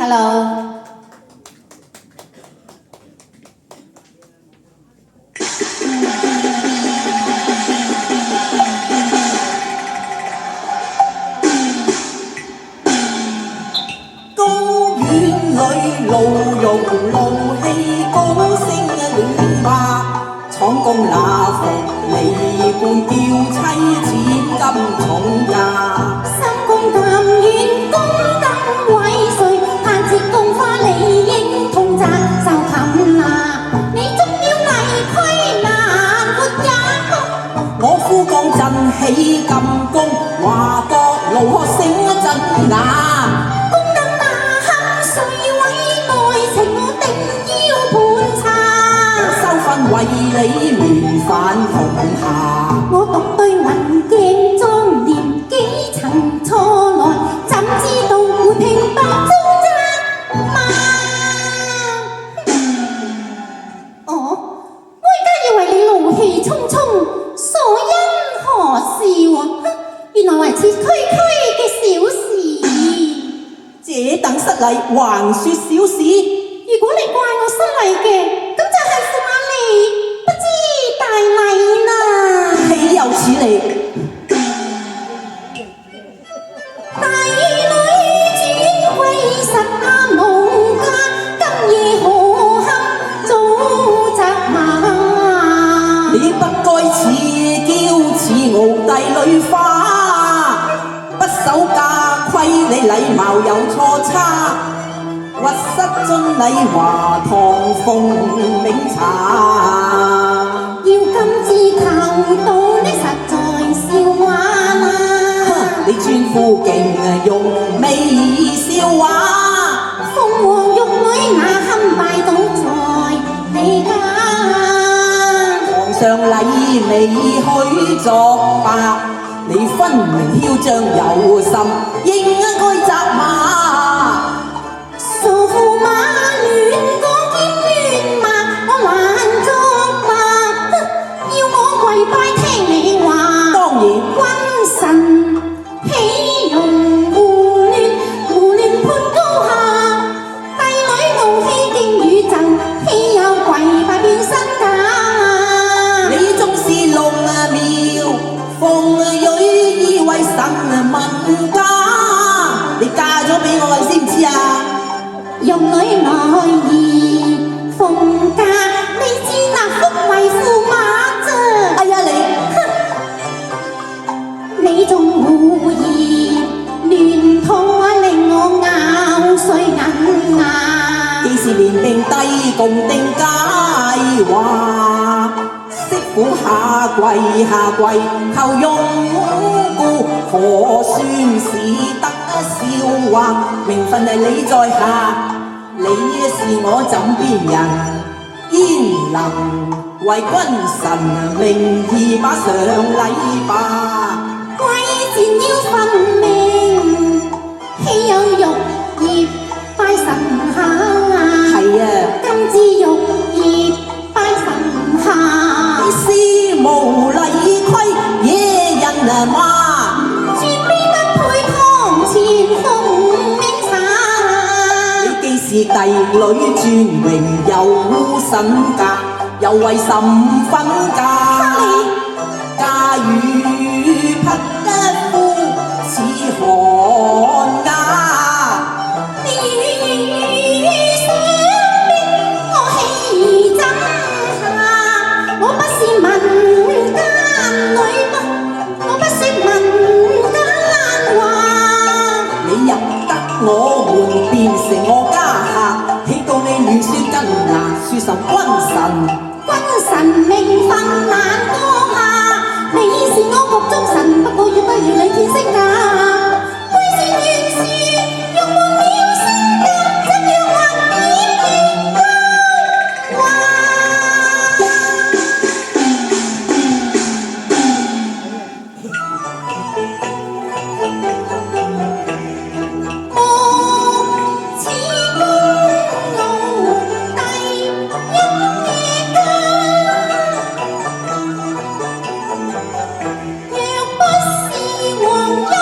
Hello。公園裏路用怒氣高聲亂罵，闖公那伏離冠吊妻千金重價。三公淡遠公德偉歲，盼節共花理應同責受冚拿。你終要泥虧難活也哭。我夫降陣起金弓，華國怒喝聲震牙。為你亂反紅霞，我獨對雲鏡莊嚴幾層錯來，怎知道會平白遭責罵？我而家以為你怒氣沖沖，所因何事？原來為此區區嘅小事。這等失禮還說小事？如果你怪我失禮嘅，咁就係駙馬你不知大禮啦。豈有此理！大女轉歸實阿無家，今夜何堪遭責罵？你不該似嬌似傲帝女花，不守家規你禮貌有錯差。屈膝遵禮華堂奉茗茶，要今次求到你實在笑話啦！你專夫勁用微笑話，鳳凰玉女那堪拜倒在你家。皇上禮未許作白，你分明囂張有心，應該責罵。傻駙馬亂講兼亂罵，我還作罵，要我跪拜聽你話。當然，君臣豈容胡亂判高下？帝女傲氣敬宇宙，豈有跪拜變身假？你總是龍廟鳳蕊以為神問家，你嫁咗俾我你知唔知啊？玉女來意奉嫁，你知那福為駙馬啫。哎呀你仲胡言亂語，令我咬碎銀牙。幾時連並帝共定佳話？媳婦下跪求擁顧，可算是得笑話？名分係你在下，你是我枕邊人，焉能為君臣名義把上禮吧？貴賤要分明，豈有玉葉拜神下？係啊，今之玉葉拜神下，你肆無禮規惹人罵，尊卑不配堂前奉茗茶。你既是帝女尊榮有身價，又為甚分家？嫁與匹夫似寒鴉。你想逼我氣怎下？我不是民間女僕，我不說民間話。你入得我門，變成我家客，豈到你亂說根牙，說甚君臣？君臣名分難高下，你是我國中神，不過要不要你天色假？貴是原是欲望了身家，怎樣還點結交話？莫似公奴帝一夜間，若不是皇恩。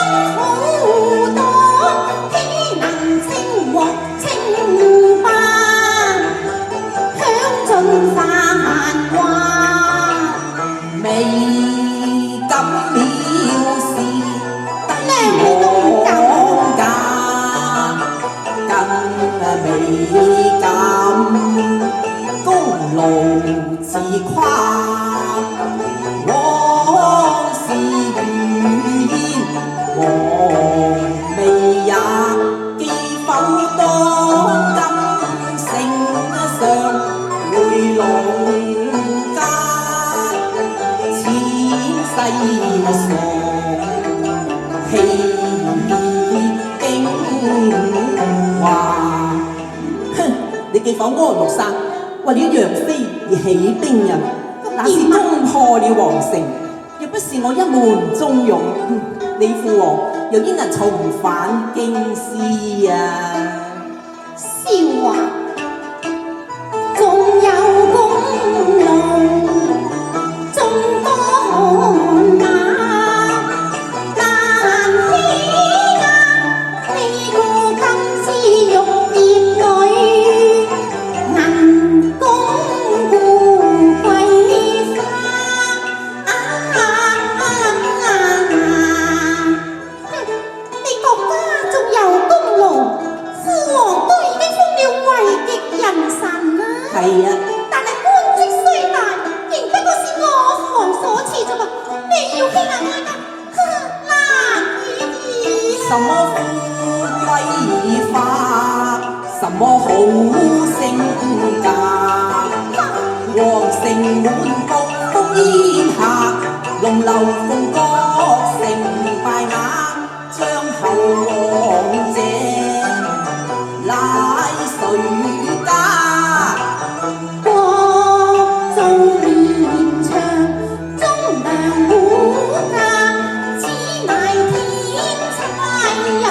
美感，功勞自誇。往事如煙，黃眉也記否當今聖上回老家，千世傻氣經華。哼！你記否安祿山為了楊妃而起兵人，那是攻破了皇城，若不是我一門忠勇，你父王又應能重返京師啊！笑話，仲有功勞，眾多汗馬，難欺壓呢個金枝玉葉女，能鞏固桂花。你國家仲有功勞，父王都已經封了位極人臣啦。係啊，但係官職雖大，仍不過是我父王所賜啫噃。你要欺壓我㗎，難以什麼富貴化，什麼好性格，皇城滿布烽煙下，龍樓鳳閣成敗瓦，將後王者乃誰家？國祚綿長，忠良護駕，此乃天差也。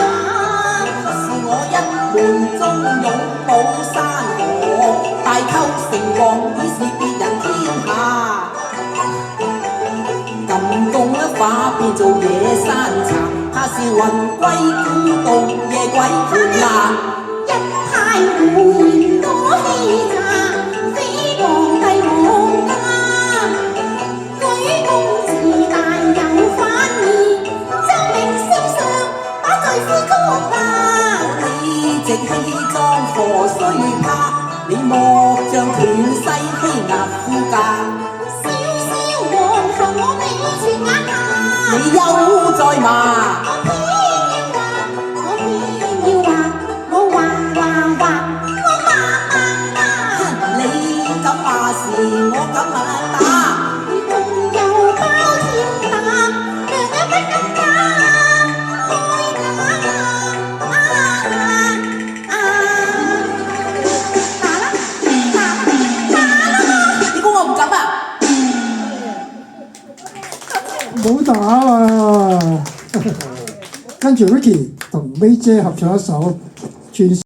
是我一門忠勇保山河，大寇成王已是別人天下。撳弓化變做野山賊，他是魂歸古道夜鬼伴啦。一派胡言多欺詐，非皇帝我家。舉公自大有反意，奏明聖上把罪悔曲吧。你直氣壯何須怕？你莫將權勢欺壓夫家。小小皇后我未全眼下，你休再罵，我偏要話，我話，我罵。你敢罵時我敢打。共有包天膽，娘也不敢打。你估我唔敢啊？唔好打啊！跟住 Ricky 同 May 姐合唱一首《轉